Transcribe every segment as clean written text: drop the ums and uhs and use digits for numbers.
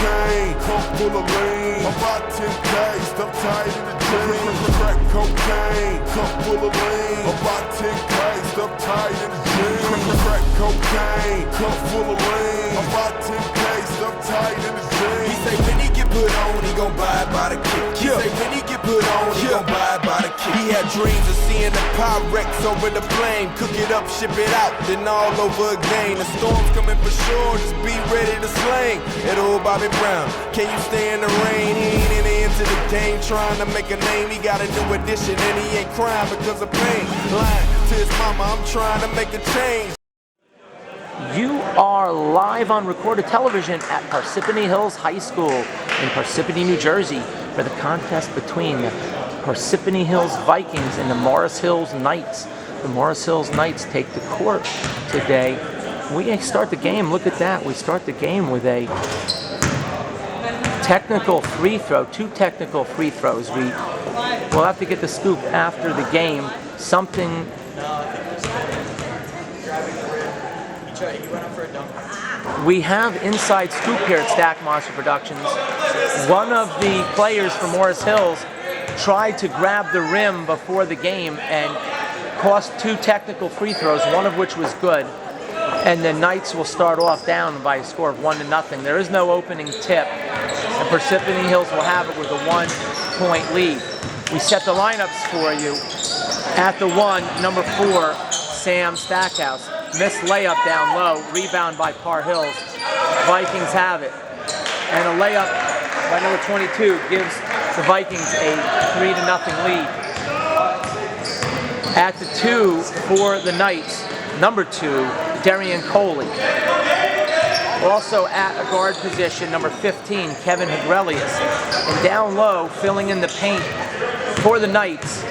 cocaine, pump full of lean. About 10K, stuff tight in the jeans. Crack cocaine, cup full of lean. About 10K, stuff tight in the jeans. Crack cocaine, cup full of lean. About 10K, stuff tight in the jeans. He say when he get put on, he gon' buy it by the kick. He say when he get put on, he gon' buy it by the kick. He had dreams of seeing the Pyrex over the flame. Cook it up, ship it out, then all over again. The storm's coming for sure, just be ready to sling. That old Bobby Brown, can you stay in the rain? He ain't in the end to the game, trying to make a name. He got a new addition and he ain't crying because of pain. Lying to his mama, I'm trying to make a change. You are live on recorded television at Parsippany Hills High School in Parsippany, New Jersey for the contest between the Parsippany Hills Vikings and the Morris Hills Knights. The Morris Hills Knights take the court today. We start the game, look at that, we start the game with a technical free throw, 2 technical free throws. We'll have to get the scoop after the game. Something we have inside scoop here at Stack Monster Productions. One of the players from Morris Hills tried to grab the rim before the game and cost 2 technical free throws, one of which was good. And the Knights will start off down by a score of 1-0. There is no opening tip, and Parsippany Hills will have it with a 1-point lead. We set the lineups for you. At the 1, number 4, Sam Stackhouse. Missed layup down low, rebound by Par Hills. Vikings have it. And a layup by number 22 gives the Vikings a 3-0 lead. At the 2 for the Knights, number 2, Darian Coley. Also at a guard position, number 15, Kevin Hegrelius. And down low, filling in the paint for the Knights,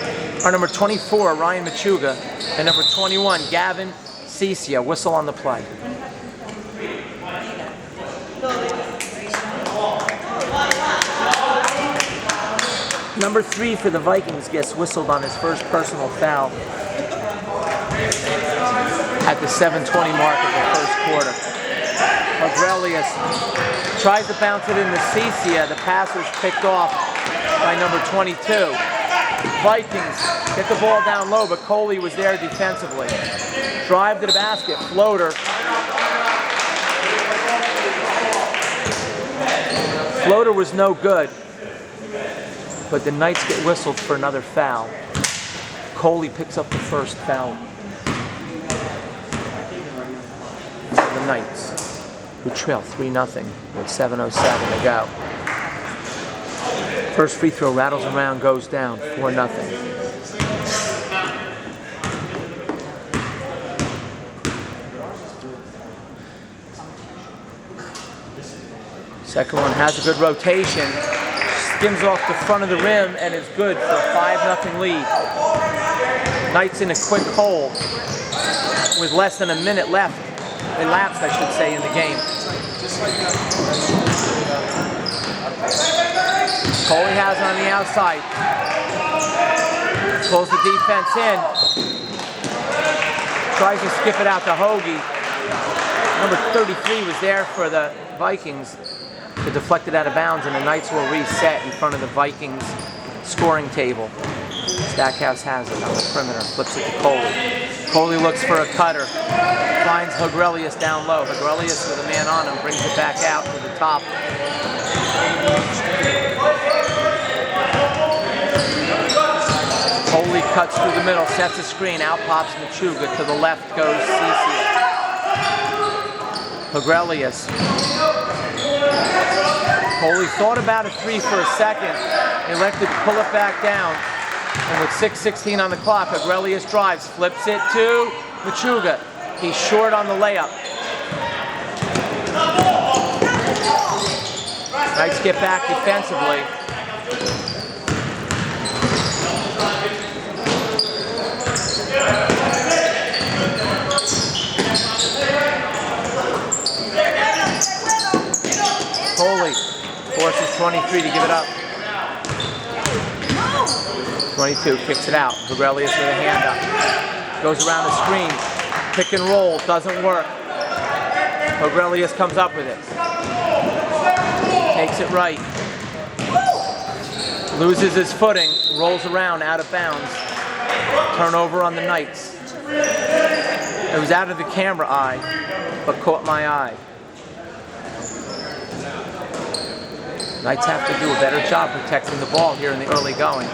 are number 24, Ryan Machuga, and number 21, Gavin Cecia. Whistle on the play. Number 3 for the Vikings gets whistled on his first personal foul at the 7:20 mark of the first quarter. Hegrelius tries to bounce it into Cecia. The pass was picked off by number 22. Vikings get the ball down low, but Coley was there defensively. Drive to the basket, floater. Floater was no good, but the Knights get whistled for another foul. Coley picks up the first foul. The Knights, who trail 3-0 with 7:07 to go. First free throw rattles around, goes down, 4-0. Second one has a good rotation, skims off the front of the rim and is good for a 5-0 lead. Knights in a quick hole with less than a minute left, elapsed I should say, in the game. Coley has it on the outside. Pulls the defense in. Tries to skip it out to Hoagie. Number 33 was there for the Vikings to deflect it out of bounds, and the Knights will reset in front of the Vikings scoring table. Stackhouse has it on the perimeter, flips it to Coley. Coley looks for a cutter. Finds Hegrelius down low. Hegrelius with a man on him, brings it back out to the top. Coley cuts through the middle, sets a screen, out pops Machuga. To the left goes Cecia. Hegrelius. Coley thought about a 3 for a second, elected to pull it back down. And with 6:16 on the clock, Hegrelius drives, flips it to Machuga. He's short on the layup. Knights get back defensively. Coley forces 23 to give it up. 22 kicks it out. Hegrelius with a hand up. Goes around the screen. Pick and roll. Doesn't work. Hegrelius comes up with it. Takes it right. Loses his footing, rolls around out of bounds. Turnover on the Knights. It was out of the camera eye, but caught my eye. Knights have to do a better job protecting the ball here in the early going.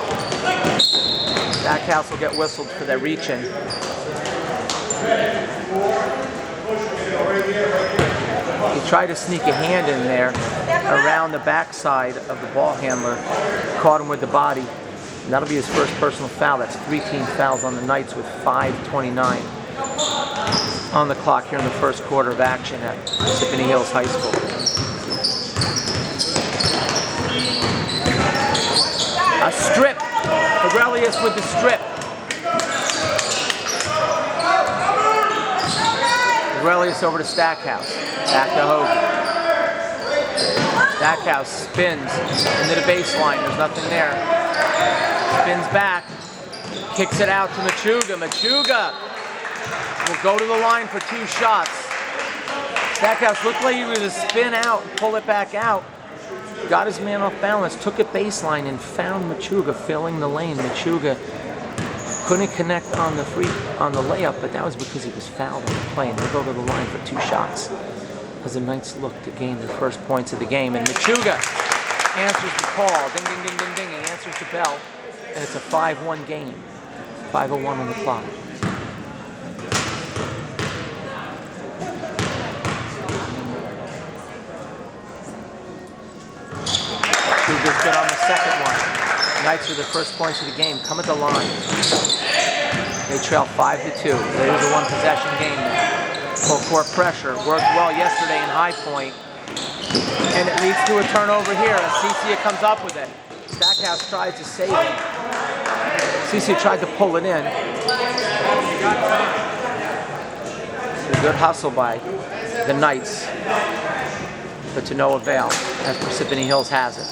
Stackhouse will get whistled for their reach-in. He tried to sneak a hand in there around the backside of the ball handler. Caught him with the body. And that'll be his first personal foul. That's 3 team fouls on the Knights with 5:29 on the clock here in the first quarter of action at Parsippany Hills High School. A strip. Aurelius with the strip. Aurelius over to Stackhouse. Back to Hoagie. Stackhouse spins into the baseline. There's nothing there. Spins back. Kicks it out to Machuga. Machuga will go to the line for 2 shots. Stackhouse looked like he was going to spin out and pull it back out. Got his man off balance, took it baseline, and found Machuga filling the lane. Machuga couldn't connect on the layup, but that was because he was fouled on the play, and they'll go to the line for 2 shots as the Knights look to gain their first points of the game. And Machuga answers the call, ding, ding, ding, ding, ding, and answers the bell, and it's a 5-1 game. 5:01 on the clock. Machuga's good on the second one. The Knights with the first points of the game come at the line. They trail 5-2. It is a 1-possession game now. Full court pressure. Worked well yesterday in High Point. And it leads to a turnover here as Cicia comes up with it. Stackhouse tries to save it. Cicia tried to pull it in. A good hustle by the Knights, but to no avail as Parsippany Hills has it.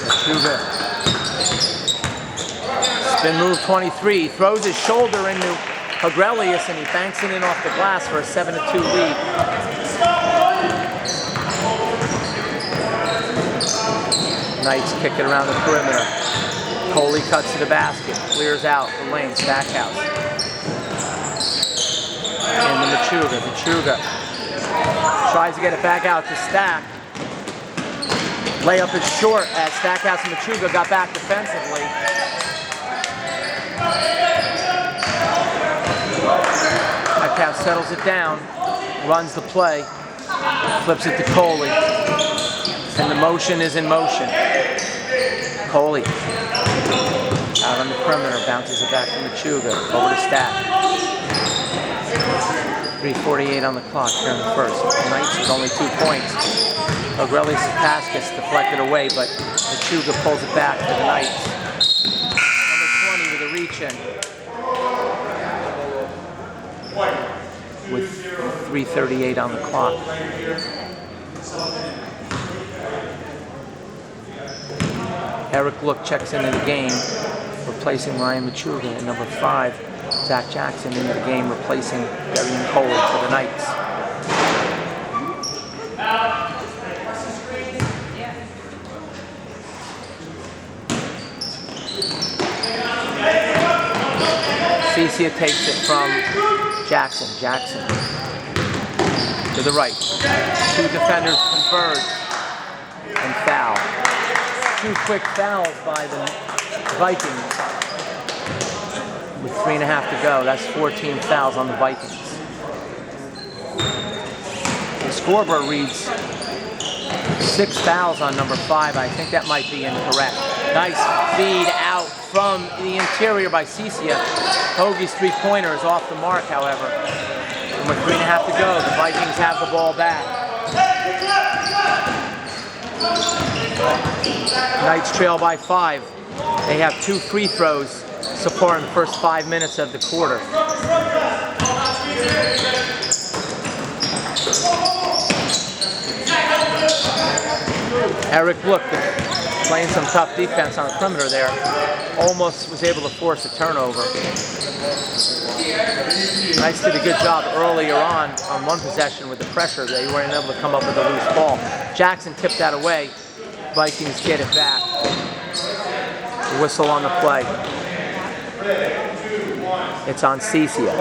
Machuga. Spin move 23, throws his shoulder into Aurelius and he banks it in off the glass for a 7-2 lead. Knights kick it around the perimeter. Coley cuts to the basket, clears out the lane, Stackhouse. And the Machuga tries to get it back out to Stack. Layup is short as Stackhouse and Machuga got back defensively. Stackhouse settles it down, runs the play, flips it to Coley. And the motion is in motion. Coley out on the perimeter, bounces it back to Machuga, over to Stack. 3:48 on the clock here in the first. The Knights with only 2 points. Aurelius' pass gets deflected away, but Machuga pulls it back to the Knights. Number 20 with a reach-in. With 3:38 on the clock. Eric Look checks into the game, replacing Ryan Machuga, and number 5, Zach Jackson, into the game, replacing Darian Coley for the Knights. Cicia takes it from Jackson. Jackson to the right. 2 defenders converge and foul. 2 quick fouls by the Vikings with 3.5 to go. That's 14 fouls on the Vikings. The scoreboard reads 6 fouls on number 5. I think that might be incorrect. Nice feed out from the interior by Cicia. Hoagie's 3-pointer is off the mark, however. And with 3.5 to go, the Vikings have the ball back. Knights trail by 5. They have 2 free throws so far in the first 5 minutes of the quarter. Eric Look, the playing some tough defense on the perimeter there. Almost was able to force a turnover. Knights did a good job earlier on one possession with the pressure. They weren't able to come up with a loose ball. Jackson tipped that away. Vikings get it back. The whistle on the play. It's on Cicia.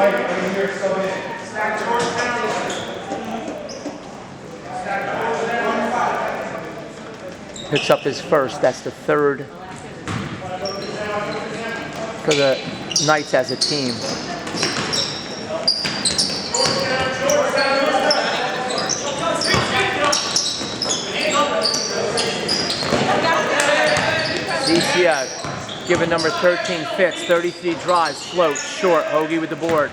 Picks up his first. That's the third for the Knights as a team. Cicia giving number 13 fits, 33 drives, floats, short, Hoagie with the board.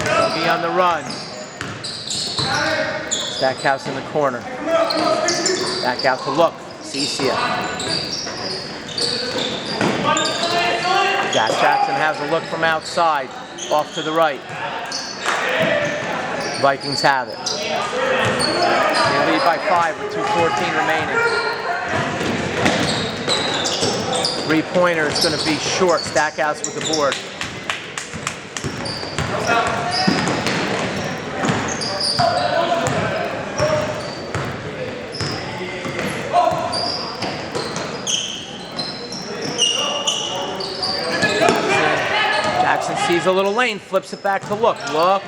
Hoagie on the run. Stackhouse in the corner. Back out to look, Cicia. Jack Jackson has a look from outside, off to the right. Vikings have it. They lead by 5 with 2:14 remaining. Three-pointer is going to be short. Stackhouse with the board. Jackson sees a little lane, flips it back to look. Look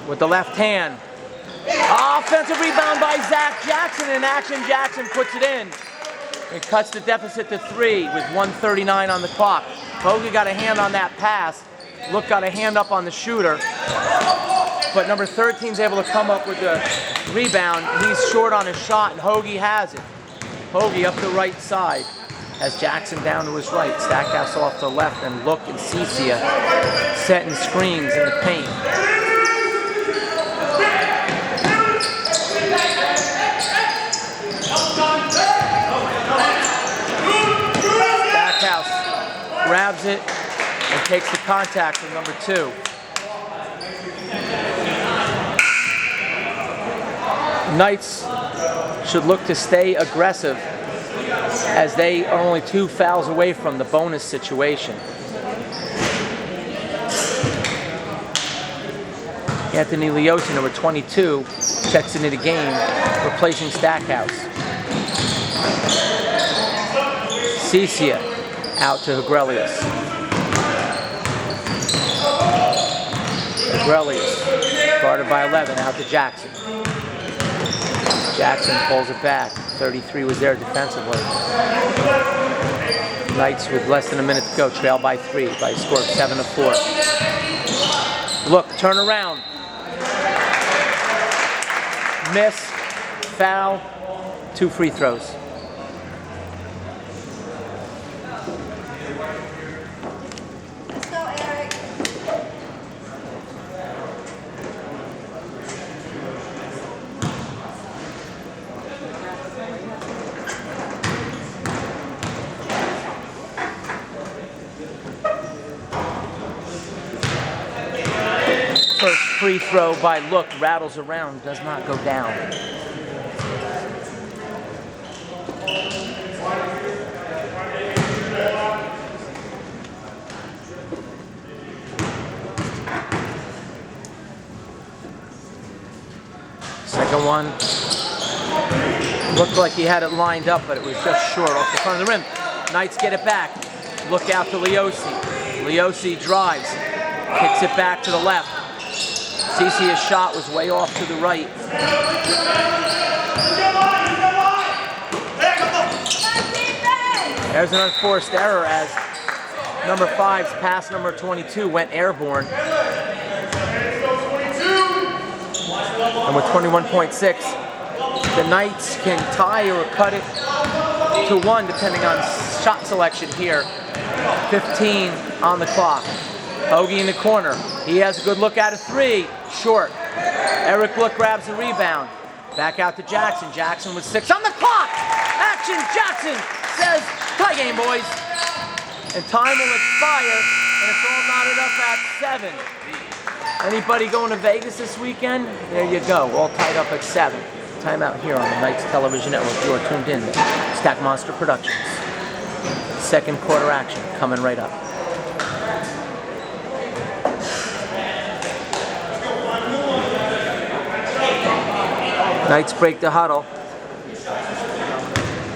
with the left hand. Offensive rebound by Zach Jackson in action. Jackson puts it in. It cuts the deficit to 3 with 1:39 on the clock. Hoagie got a hand on that pass. Look got a hand up on the shooter. But number 13 is able to come up with the rebound. He's short on his shot, and Hoagie has it. Hoagie up the right side. Has Jackson down to his right. Stackhouse off to the left, and Look and Cicia setting screens in the paint. Stackhouse grabs it and takes the contact from number 2. Knights should look to stay aggressive as they are only 2 fouls away from the bonus situation. Anthony Leosi, number 22, checks into the game, replacing Stackhouse. Cicia out to Agrelius. Agrelius, guarded by 11, out to Jackson. Jackson pulls it back. 33 was there defensively. Knights with less than a minute to go, trail by 3 by a score of 7-4. Look, turn around. Miss, foul, 2 free throws. Let's go, Eric. First free throw by Look rattles around, does not go down. Second one looked like he had it lined up, but it was just short off the front of the rim. Knights get it back. Look out to Leosi. Leosi drives, kicks it back to the left. Cicia's shot was way off to the right. There's an unforced error as number 5's pass number 22 went airborne. And with 21.6, the Knights can tie or cut it to 1 depending on shot selection here. 15 on the clock. Hoagie in the corner. He has a good look at a 3. Short. Eric Look grabs the rebound. Back out to Jackson. Jackson with 6 on the clock. Action. Jackson says, tie game, boys. And time will expire, and it's all knotted up at 7. Anybody going to Vegas this weekend? There you go. All tied up at 7. timeout here on the Knights Television Network. You are tuned in to Stack Monster Productions. Second quarter action coming right up. Knights break the huddle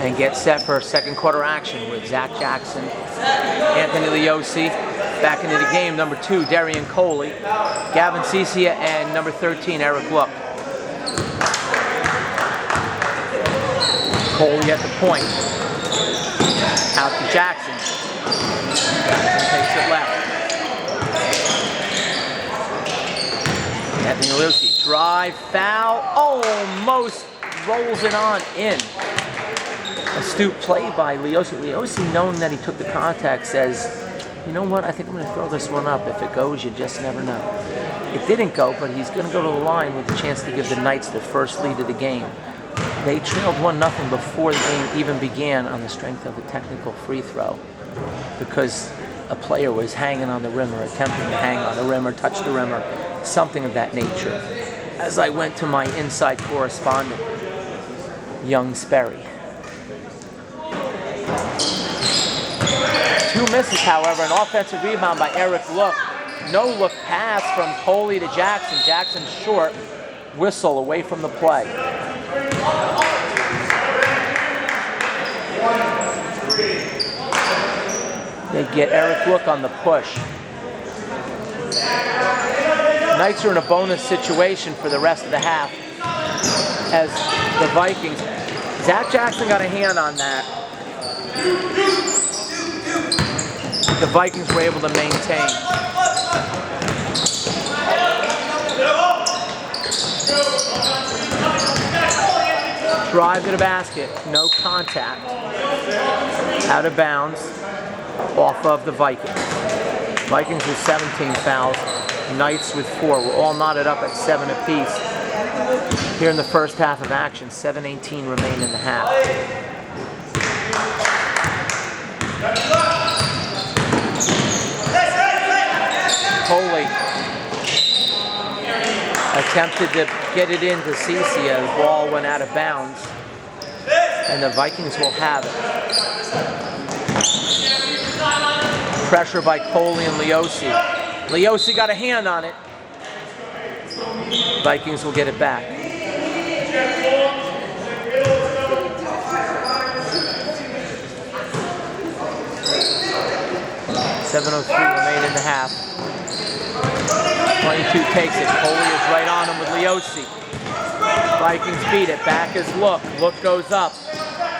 and get set for second quarter action with Zach Jackson, Anthony Leosi back into the game. Number 2, Darian Coley, Gavin Cicia, and number 13, Eric Look. Coley at the point. Out to Jackson. Jackson takes it left. Anthony Leosi, drive, foul, almost rolls it on in. Astute play by Leosi. Leosi, knowing that he took the contact, says, you know what, I think I'm going to throw this one up. If it goes, you just never know. It didn't go, but he's going to go to the line with a chance to give the Knights the first lead of the game. They trailed 1-0 before the game even began on the strength of a technical free throw because a player was hanging on the rim or attempting to hang on the rim or touch the rim or something of that nature. As I went to my inside correspondent, Young Sperry. 2 misses, however, an offensive rebound by Eric Look. No look pass from Coley to Jackson. Jackson short, whistle away from the play. They get Eric Look on the push. Knights are in a bonus situation for the rest of the half as the Vikings. Zach Jackson got a hand on that. The Vikings were able to maintain. Drive to the basket, no contact. Out of bounds, off of the Vikings. Vikings with 17 fouls, Knights with 4. We're all knotted up at 7 apiece. Here in the first half of action, 7:18 remain in the half. Coley attempted to get it into Cicia. The ball went out of bounds, and the Vikings will have it. Pressure by Coley and Leosi. Leosi got a hand on it. Vikings will get it back. .703 remain in the half. 22 takes it. Coley is right on him with Leosi. Vikings beat it. Back is Look. Look goes up.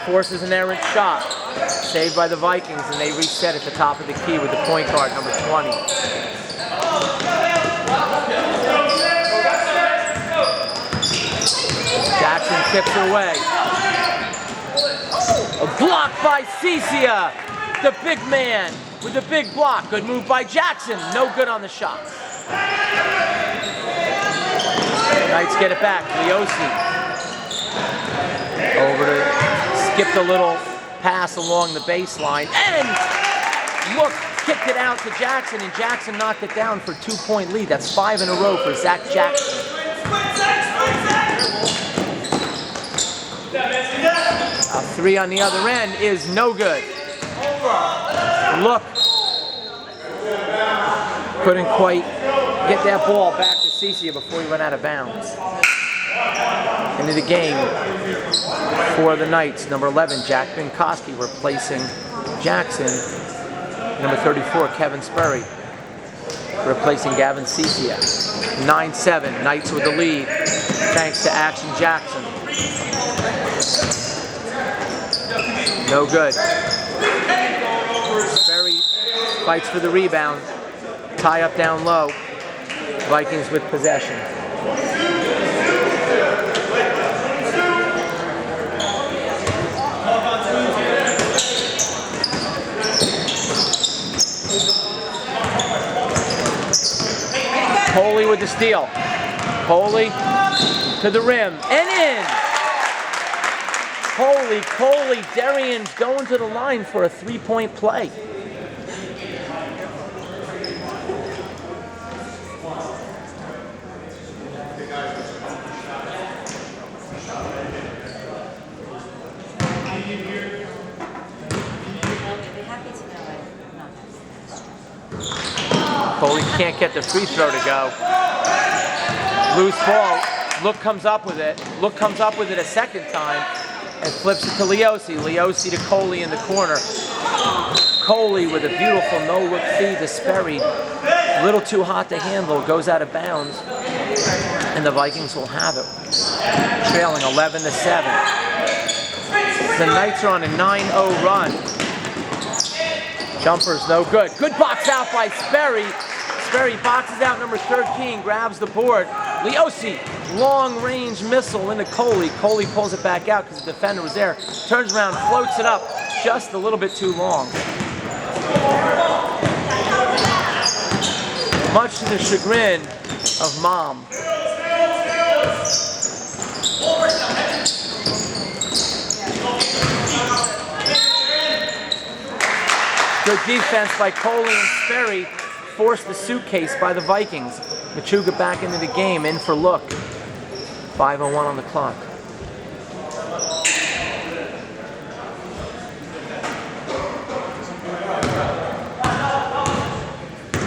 Forces an errant shot. Saved by the Vikings, and they reset at the top of the key with the point guard, number 20. Jackson tips her away. A block by Cicia, the big man with the big block. Good move by Jackson. No good on the shot. Knights get it back. Leosi over to skip the little pass along the baseline, and Look kicked it out to Jackson, and Jackson knocked it down for a 2-point lead. That's 5 in a row for Zach Jackson. A 3 on the other end is no good. Look couldn't quite get that ball back to Cicia before he went out of bounds. Into the game for the Knights, number 11, Jack Binkowski replacing Jackson. Number 34, Kevin Sperry replacing Gavin Cicia. 9-7, Knights with the lead thanks to Action Jackson. No good. Sperry fights for the rebound. Tie up down low. Vikings with possession. Coley with the steal. Coley to the rim and in. Coley, Darian's going to the line for a 3-point play. be happy to know I'm not Coley can't get the free throw to go. Loose ball. Look comes up with it. Look comes up with it a second time and flips it to Leosi. Leosi to Coley in the corner. Coley with a beautiful no-look feed to Sperry. A little too hot to handle. Goes out of bounds. And the Vikings will have it. Trailing 11-7. The Knights are on a 9-0 run. Jumper's no good. Good box out by Sperry. Sperry boxes out number 13, grabs the board. Leosi, long-range missile into Coley. Coley pulls it back out because the defender was there. Turns around, floats it up just a little bit too long. Much to the chagrin of Mom. Good defense by Coley and Sperry. Forced the suitcase by the Vikings. Machuga back into the game, in for look. 5:01 on the clock.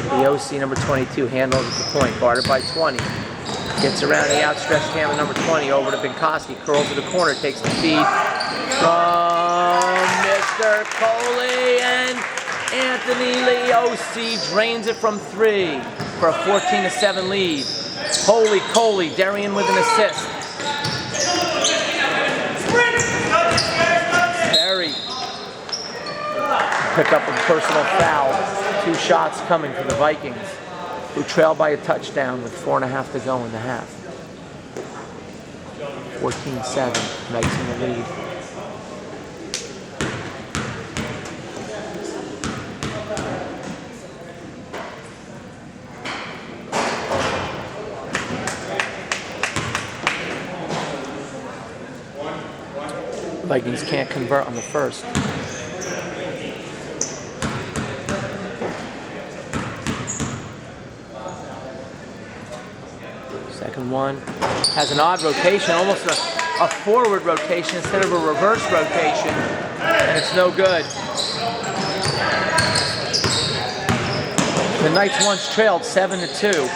Leosi, number 22, handles at the point, guarded by 20. Gets around the outstretched hand of number 20 over to Binkoski, curls to the corner, takes the feed from Mr. Coley, and Anthony Leosi drains it from 3 for a 14-7 lead. Coley, Darian with an assist. Sperry pick up a personal foul. 2 shots coming for the Vikings, who trail by a touchdown with 4.5 to go in the half. 14-7, Knights in the lead. Vikings can't convert on the first. Second one has an odd rotation, almost a forward rotation instead of a reverse rotation, and it's no good. The Knights once trailed 7-2.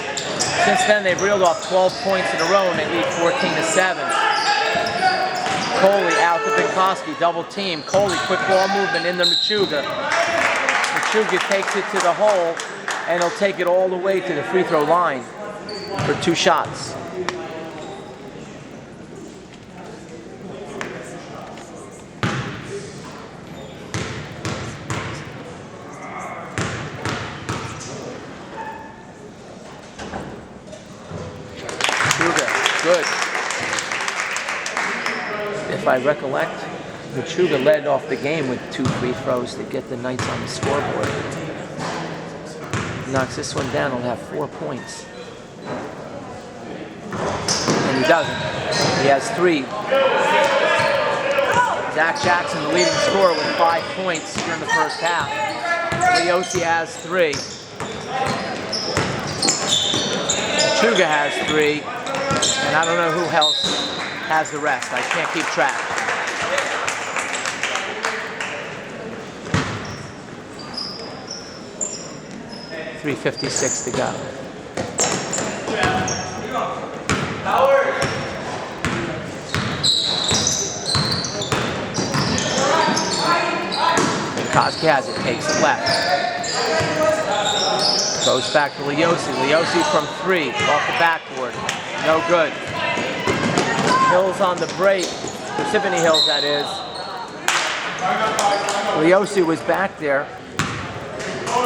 Since then, they've reeled off 12 points in a row, and they lead 14-7. Coley out to Binkoski, double team. Coley, quick ball movement into Machuga. Machuga takes it to the hole, and he'll take it all the way to the free throw line for 2 shots. Machuga, good. If I recollect, Machuga led off the game with 2 free throws to get the Knights on the scoreboard. Knocks this one down, he'll have 4 points. And he doesn't. He has 3. Zach Jackson, the leading scorer, with 5 points during the first half. Leosi has 3. Machuga has 3. And I don't know who else has the rest. I can't keep track. .356 to go. Koski has it, takes it left. Goes back to Leosi. Leosi from 3, off the backboard. No good. Hills on the break. Parsippany Hills, that is. Leosi was back there.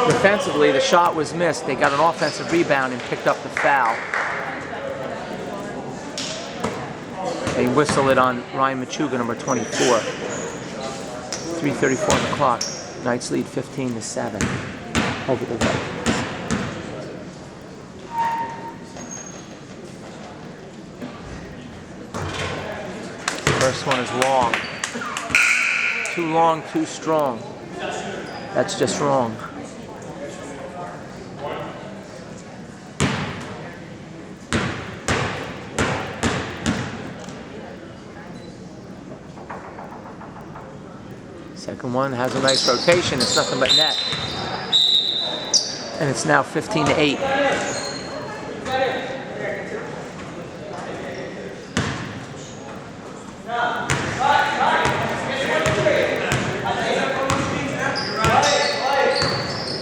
Defensively, the shot was missed. They got an offensive rebound and picked up the foul. They whistle it on Ryan Machuga, number 24. 3:34 on the clock. Knights lead 15-7 over the Vikings. First one is long. Too long, too strong. That's just wrong. Second one has a nice rotation. It's nothing but net. And it's now 15-8.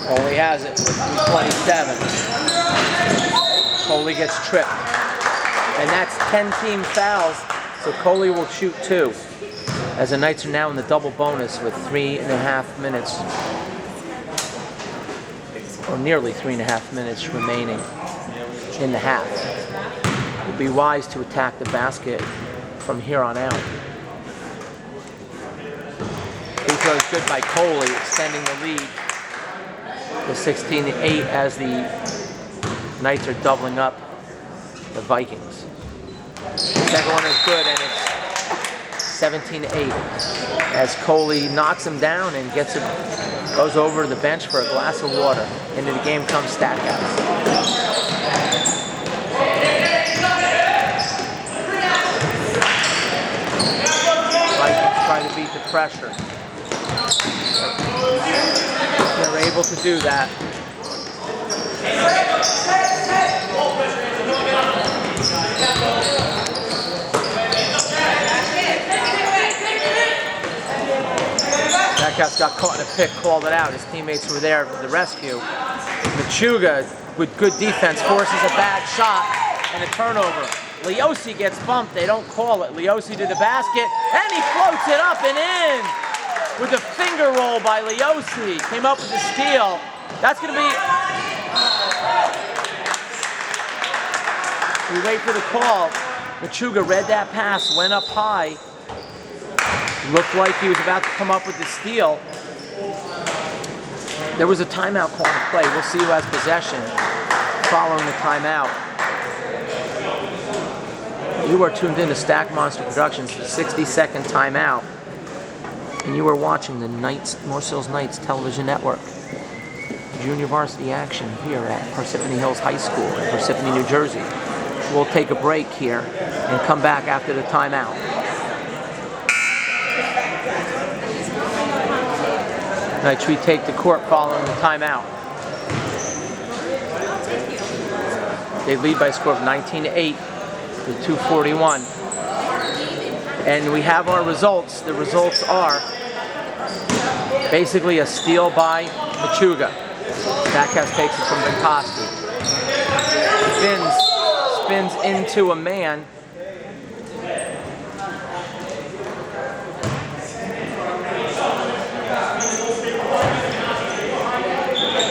Coley has it with 3:27. Coley gets tripped. And that's 10 team fouls, so Coley will shoot 2. As the Knights are now in the double bonus with 3.5 minutes, or nearly 3.5 minutes remaining in the half. It would be wise to attack the basket from here on out. Free throw is good by Coley, extending the lead to 16-8 as the Knights are doubling up the Vikings. Second one is good, and it's 17-8 as Coley knocks him down and goes over to the bench for a glass of water. Into the game comes Stackhouse. Vikings try to beat the pressure. They're able to do that. Stackhouse got caught in a pick, called it out. His teammates were there for the rescue. Machuga, with good defense, forces a bad shot and a turnover. Leosi gets bumped. They don't call it. Leosi to the basket, and he floats it up and in with a finger roll by Leosi. Came up with the steal. That's going to be... We wait for the call. Machuga read that pass, went up high. Looked like he was about to come up with the steal. There was a timeout call in play. We'll see who has possession following the timeout. You are tuned in to Stack Monster Productions, the 60-second timeout. And you are watching the North Hills Knights television network. Junior varsity action here at Parsippany Hills High School in Parsippany, New Jersey. We'll take a break here and come back after the timeout. Knights retake the court following the timeout. They lead by a score of 19-8 with 2:41. And we have our results. The results are basically a steal by Machuga. Stackhouse takes it from Benkoski. Spins into a man.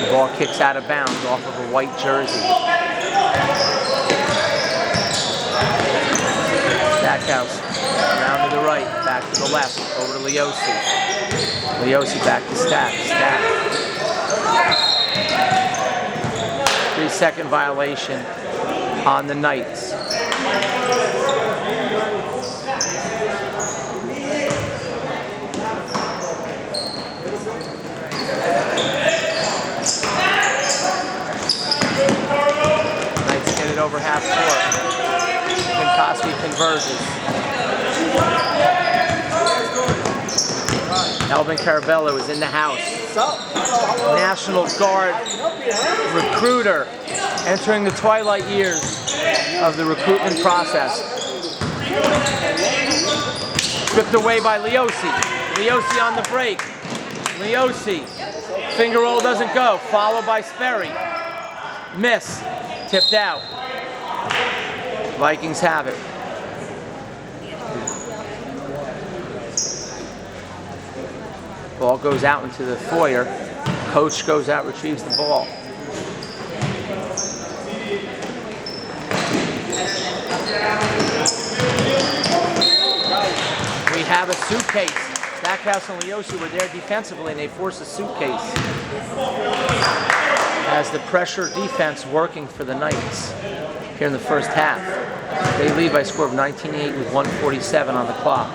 The ball kicks out of bounds off of a white jersey. Stackhouse around to the right, back to the left, over to Leosi. Leosi back to Stack. 3-second violation on the Knights. Knights get it over half court. Benkoski converges. Alvin Carabello is in the house. National Guard recruiter entering the twilight years of the recruitment process. Stripped away by Leosi. Leosi on the break. Leosi. Finger roll doesn't go. Followed by Sperry. Miss. Tipped out. Vikings have it. Ball goes out into the foyer. Coach goes out, retrieves the ball. We have a suitcase. Stackhouse and Leosi were there defensively, and they forced a suitcase. As the pressure defense working for the Knights here in the first half. They lead by a score of 19-8 with 1:47 on the clock.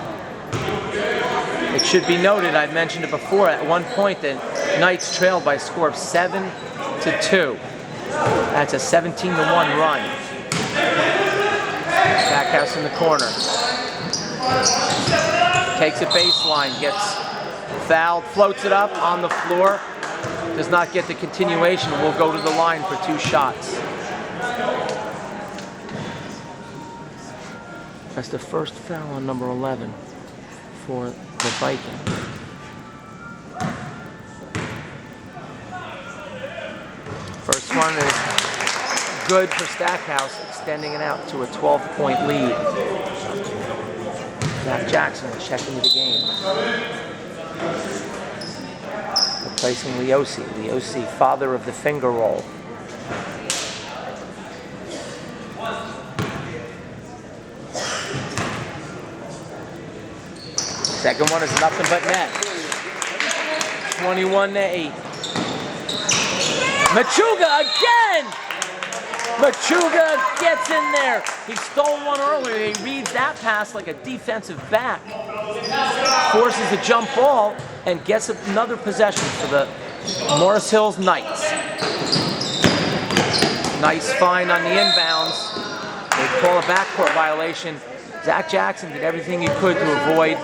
It should be noted, I've mentioned it before, at one point the Knights trailed by a score of 7-2. That's a 17-1 run. Stackhouse in the corner. Takes a baseline, gets Fouled, floats it up on the floor. Does not get the continuation. Will go to the line for 2 shots. That's the first foul on number 11 for the Vikings. First one is good for Stackhouse, extending it out to a 12-point lead. Zach Jackson checking into the game. Replacing Leosi. Leosi, father of the finger roll. Second one is nothing but net. 21-8. Machuga again! Machuga gets in there. He stole one earlier. He reads that pass like a defensive back. Forces a jump ball and gets another possession for the Morris Hills Knights. Nice find on the inbounds. They call a backcourt violation. Zach Jackson did everything he could to avoid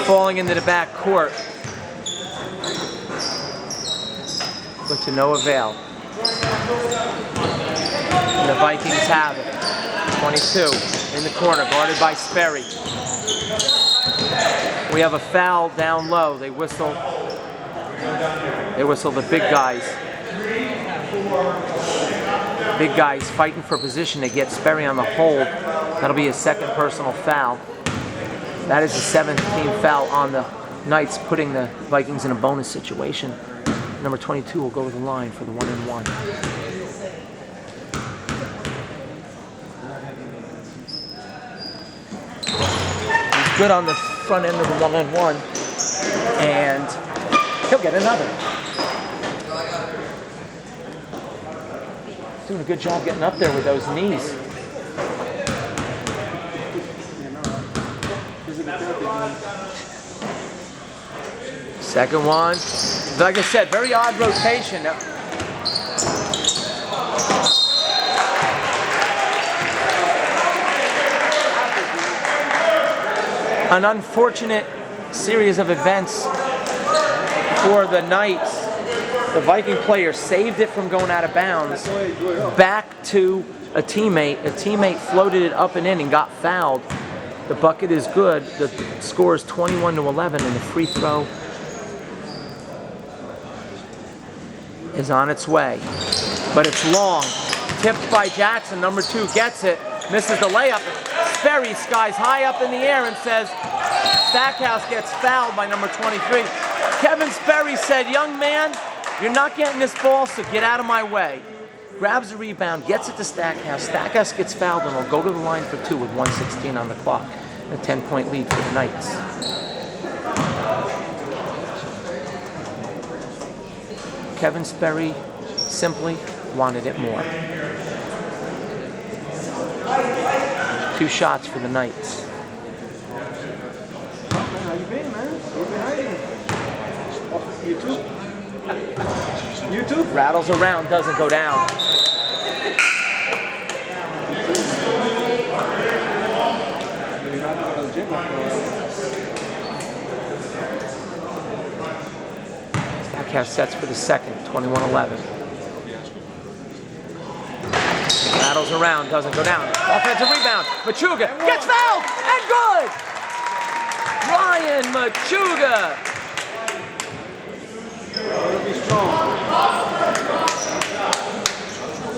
falling into the backcourt, but to no avail. And the Vikings have it. 22 in the corner, guarded by Sperry. We have a foul down low. They whistle the big guys. Big guys fighting for position to get Sperry on the hold. That'll be his second personal foul. That is the 7th team foul on the Knights, putting the Vikings in a bonus situation. Number 22 will go to the line for the 1-and-1. He's good on the front end of the 1-and-1, and he'll get another. Doing a good job getting up there with those knees. Second one. Like I said, very odd rotation. An unfortunate series of events for the Knights. The Viking player saved it from going out of bounds. Back to a teammate. A teammate floated it up and in and got fouled. The bucket is good. The score is 21-11, and the free throw is on its way. But it's long. Tipped by Jackson. Number 2 gets it. Misses the layup. Sperry skies high up in the air and says Stackhouse gets fouled by number 23. Kevin Sperry said, "Young man, you're not getting this ball, so get out of my way." Grabs the rebound, gets it to Stackhouse. Stackhouse gets fouled and will go to the line for 2 with 1:16 on the clock. A 10-point lead for the Knights. Kevin Sperry simply wanted it more. 2 shots for the Knights. How you been, man? You've been hiding. YouTube? Rattles around, doesn't go down. Stackhouse sets for the second, 21-11. Rattles around, doesn't go down. Offensive rebound. Machuga gets fouled and good. Ryan Machuga.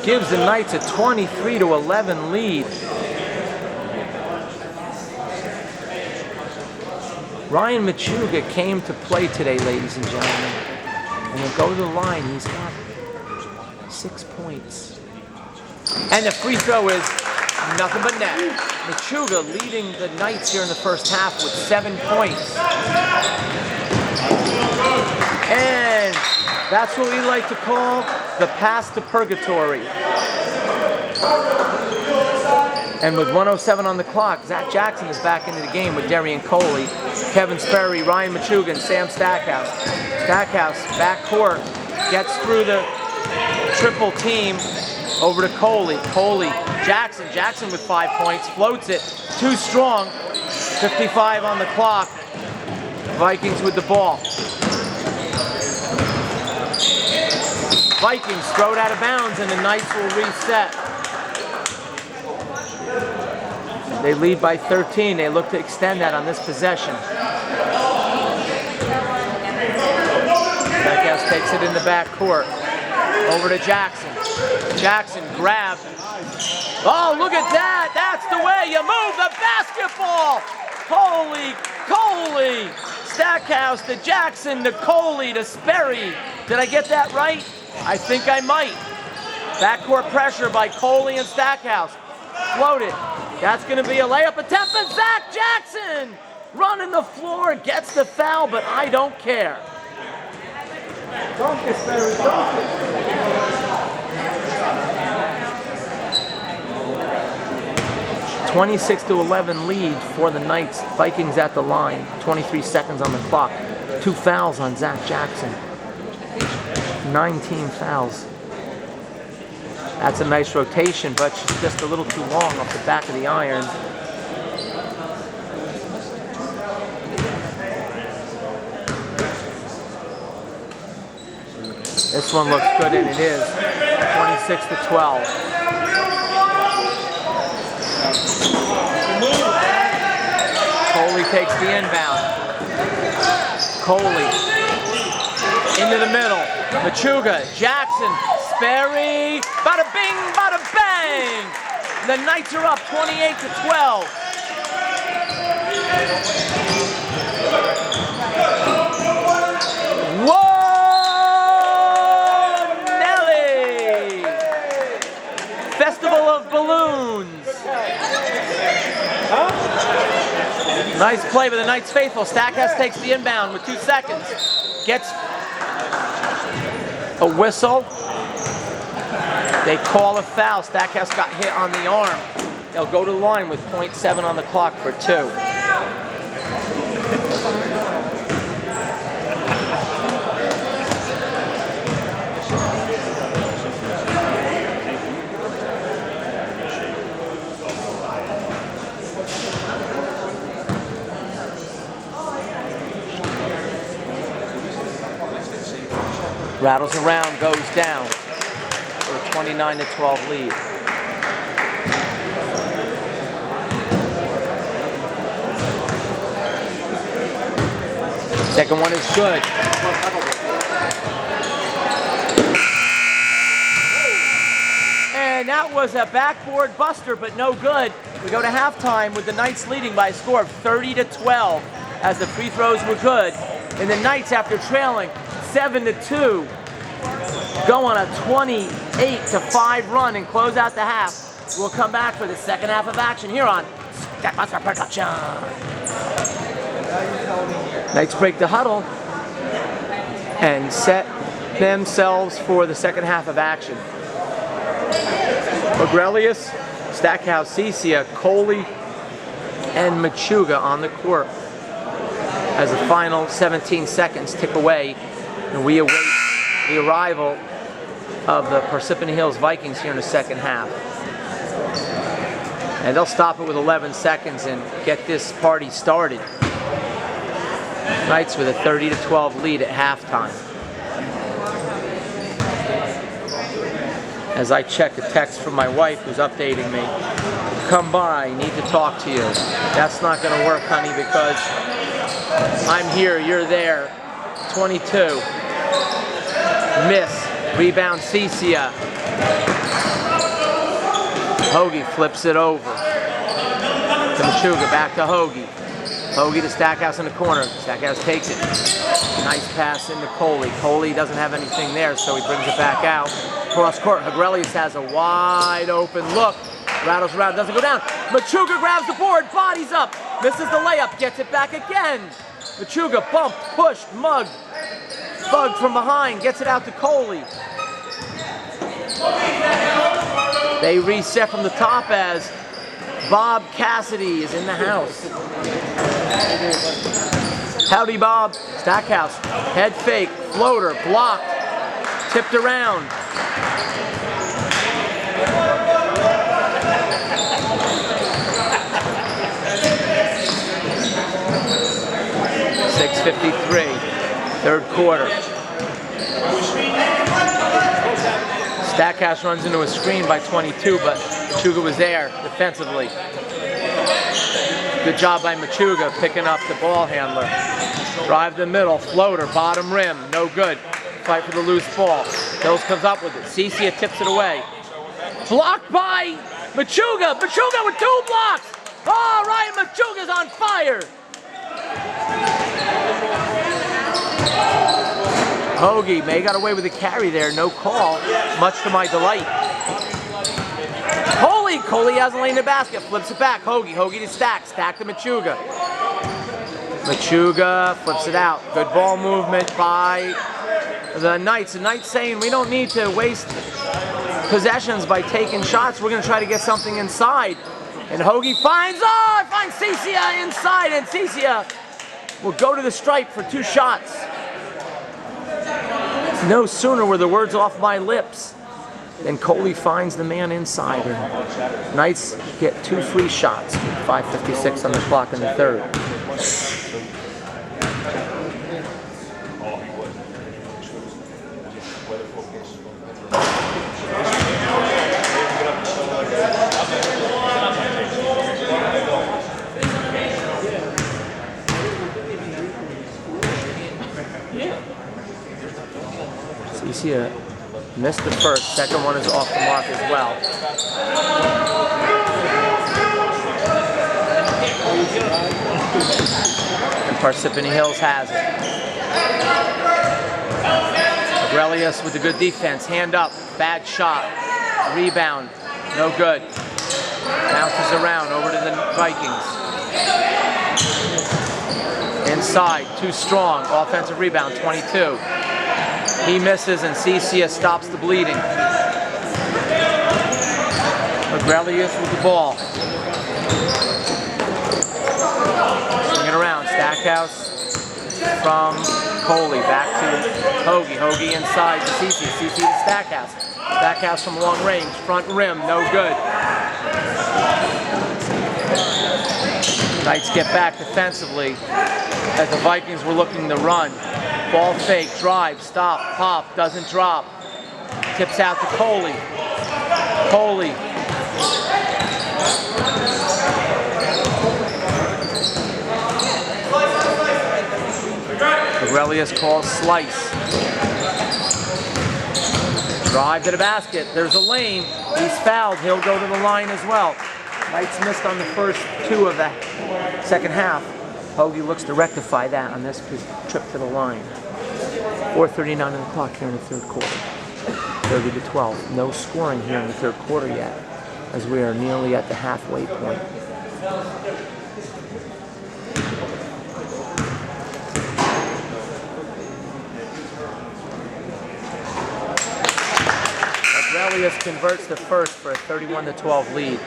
Gives the Knights a 23-11 lead. Ryan Machuga came to play today, ladies and gentlemen. And he'll go to the line. He's got 6 points. And the free throw is nothing but net. Machuga leading the Knights here in the first half with 7 points. And that's what we like to call the pass to purgatory. And with 1:07 on the clock, Zach Jackson is back into the game with Darian Coley, Kevin Sperry, Ryan Machuga, and Sam Stackhouse. Stackhouse, backcourt, gets through the triple team over to Coley. Coley, Jackson. Jackson with 5 points, floats it. Too strong. 55 on the clock. Vikings with the ball. Vikings throw it out of bounds and the Knights will reset. They lead by 13. They look to extend that on this possession. Stackhouse takes it in the back court. Over to Jackson. Jackson grabbed. Oh, look at that. That's the way you move the basketball. Holy Coley. Stackhouse to Jackson to Coley to Sperry. Did I get that right? I think I might. Backcourt pressure by Coley and Stackhouse. Floated. That's going to be a layup attempt, and Zach Jackson running the floor, gets the foul, but I don't care. Dunk it, Sperry, dunk it. 26-11 lead for the Knights. Vikings at the line. 23 seconds on the clock. 2 fouls on Zach Jackson. 19 fouls. That's a nice rotation, but she's just a little too long off the back of the iron. This one looks good, and it is. 26-12. Coley takes the inbound. Coley into the middle. Machuga, Jackson, Sperry, bada bing, bada bang. The Knights are up 28-12. Whoa, Nelly! Festival of Balloons. Nice play by the Knights faithful. Stackhouse takes the inbound with 2 seconds. Gets a whistle. They call a foul. Stackhouse got hit on the arm. They'll go to the line with 0.7 on the clock for 2. Rattles around, goes down for a 29-12 lead. Second one is good. And that was a backboard buster, but no good. We go to halftime with the Knights leading by a score of 30-12 as the free throws were good. And the Knights, after trailing 7-2, go on a 28-5 run and close out the half. We'll come back for the second half of action here on Stackmaster Production. Knights break the huddle and set themselves for the second half of action. Agrelius, Stackhouse, Cicia, Coley, and Machuga on the court as the final 17 seconds tick away, and we await the arrival of the Parsippany Hills Vikings here in the second half. And they'll stop it with 11 seconds and get this party started. Knights with a 30-12 lead at halftime. As I check a text from my wife who's updating me, come by, need to talk to you. That's not going to work, honey, because I'm here, you're there. 22. Miss. Rebound, Cicia. Hoagie flips it over to Machuga, back to Hoagie. Hoagie to Stackhouse in the corner. Stackhouse takes it. Nice pass into Coley. Coley doesn't have anything there, so he brings it back out. Cross court, Agrelius has a wide open look. Rattles around, doesn't go down. Machuga grabs the board, bodies up. Misses the layup, gets it back again. Machuga bumped, pushed, mugged. Bugged from behind, gets it out to Coley. They reset from the top as Bob Cassidy is in the house. Howdy, Bob. Stackhouse, head fake, floater, blocked, tipped around. 6:53, third quarter. Stackhouse runs into a screen by 22, but Machuga was there defensively. Good job by Machuga picking up the ball handler. Drive the middle, floater, bottom rim, no good. Fight for the loose ball. Hills comes up with it. Cicia tips it away. Blocked by Machuga. Machuga with 2 blocks. Oh, Ryan Machuga's on fire. Hoagie may got away with a carry there, no call, much to my delight. Coley has a lane in the basket, flips it back. Hoagie to Stack to Machuga. Machuga flips it out. Good ball movement by the Knights. The Knights saying we don't need to waste possessions by taking shots. We're going to try to get something inside. And Hoagie finds Cicia inside, and Cicia will go to the stripe for 2 shots. No sooner were the words off my lips than Coley finds the man inside. And Knights get 2 free shots. 5:56 on the clock in the third. Cicia missed the first, second one is off the mark as well. And Parsippany Hills has it. Aurelius with a good defense, hand up, bad shot, rebound, no good. Bounces around over to the Vikings. Inside, too strong, offensive rebound, 22. He misses and Cicia stops the bleeding. Aurelius with the ball. Swing it around, Stackhouse from Coley, back to Hoagie. Hoagie inside to Cicia, Cicia to Stackhouse. Stackhouse from long range, front rim, no good. Knights get back defensively as the Vikings were looking to run. Ball fake, drive, stop, pop, doesn't drop. Tips out to Coley. Coley. Aurelius calls slice. Drive to the basket. There's a lane. He's fouled. He'll go to the line as well. Knights missed on the first 2 of the second half. Hoagie looks to rectify that on this trip to the line. 4:39 on the clock here in the third quarter. 30-12. No scoring here in the third quarter yet, as we are nearly at the halfway point. Aurelius converts the first for a 31-12 lead.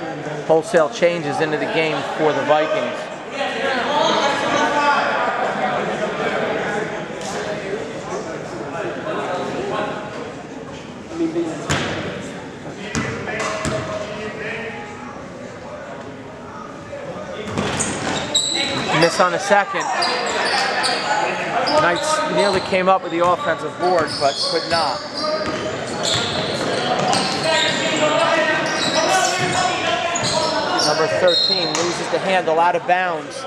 Wholesale changes into the game for the Vikings. Miss on a second. Knights nearly came up with the offensive board, but could not. Number 13 loses the handle out of bounds.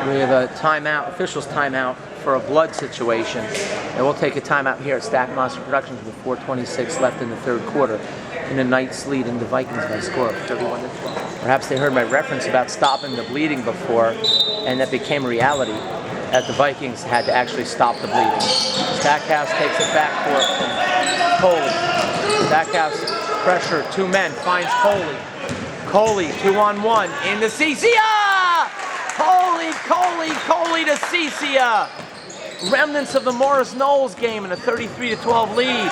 We have a timeout, officials timeout for a blood situation. And we'll take a timeout here at Stack Monster Productions with 4:26 left in the third quarter. In a Knights leading the Vikings by a score of 31-12. Perhaps they heard my reference about stopping the bleeding before, and that became a reality as the Vikings had to actually stop the bleeding. Stackhouse takes it back for Coley. Stackhouse pressure, 2 men, finds Coley. Coley, 2-on-1, into Cicia! Coley to Cicia! Remnants of the Morris Knowles game in a 33-12 lead.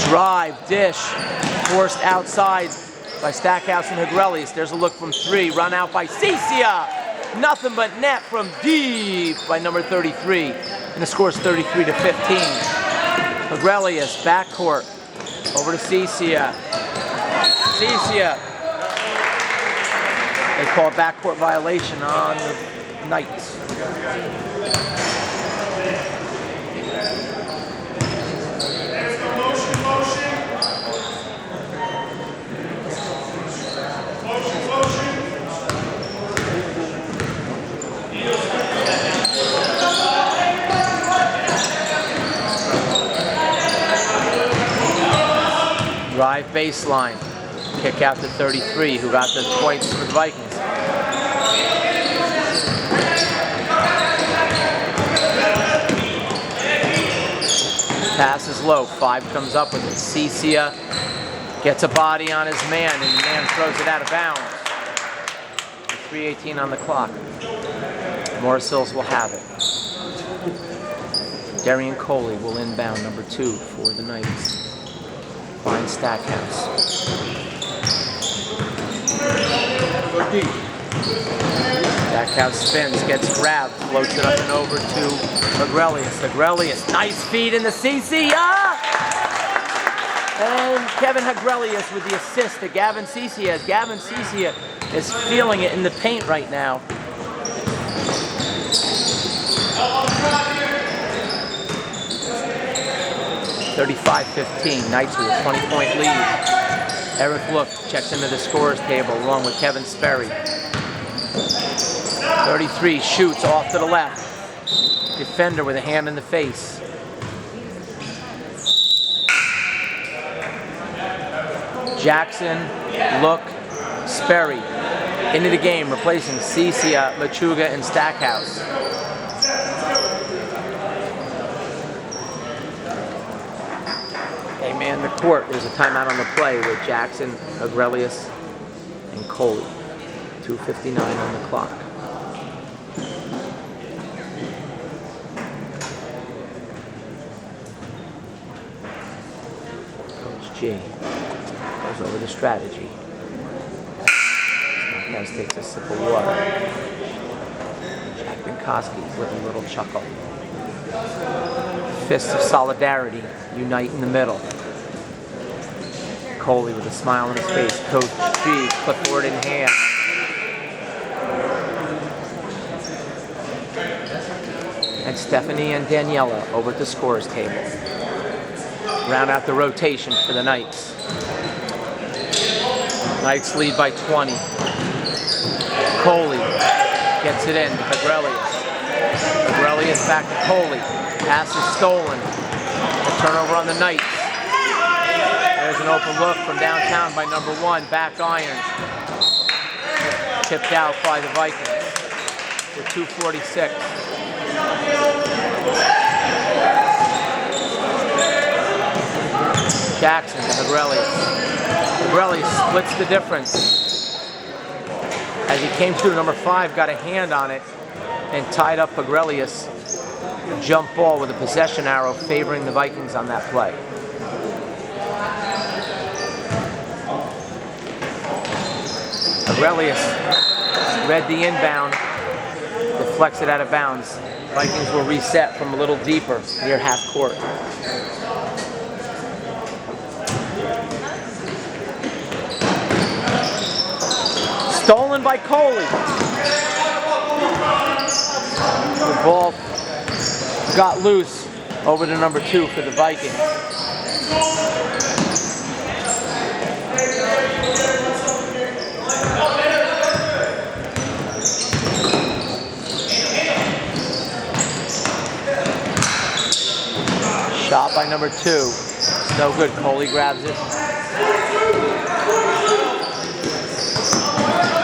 Drive, dish, forced outside by Stackhouse and Aurelius. There's a look from 3, run out by Cicia. nothing but net from deep by number 33. And the score is 33 to 15. Agrelius, backcourt, over to Cicia. Cicia. They call a backcourt violation on the Knights. Drive baseline. Kick out to 33, who got the points for the Vikings. Pass is low. 5 comes up with it. Cicia gets a body on his man, and the man throws it out of bounds. 3:18 on the clock. Morris Hills will have it. Darian Coley will inbound number 2 for the Knights. Finds Stackhouse. Stackhouse spins, gets grabbed, floats it up and over to Agrelius. Agrelius, nice feed in the CC. And Kevin Agrelius with the assist to Gavin Cicia. Gavin Cicia is feeling it in the paint right now. (35-15). Knights with a 20-point lead. Eric Look checks into the scorers table along with Kevin Sperry. 33 shoots off to the left. Defender with a hand in the face. Jackson, Look, Sperry into the game, replacing Cicia, Machuga, and Stackhouse. They man the court. There's a timeout on the play with Jackson, Agrelius, and Coley. 2:59 on the clock. Coach G goes over the strategy. Stackhouse takes a sip of water. Jack Binkowski with a little chuckle. Fists of solidarity unite in the middle. Coley with a smile on his face. Coach G, clipboard in hand. And Stephanie and Daniela over at the scorers table. Round out the rotation for the Knights. Knights lead by 20. Coley gets it in to Agrelius. Agrelius back to Coley. Pass is stolen. A turnover on the Knights. There's an open look from downtown by number 1, back iron. Tipped out by the Vikings with 2:46. Jackson to Agrelius. Agrelius splits the difference. As he came through, number 5 got a hand on it and tied up Agrelius. Jump ball with a possession arrow favoring the Vikings on that play. Agrelius read the inbound, deflects it out of bounds. Vikings will reset from a little deeper near half court. Stolen by Coley. The ball got loose over to number 2 for the Vikings. Shot by number 2. It's no good. Coley grabs it.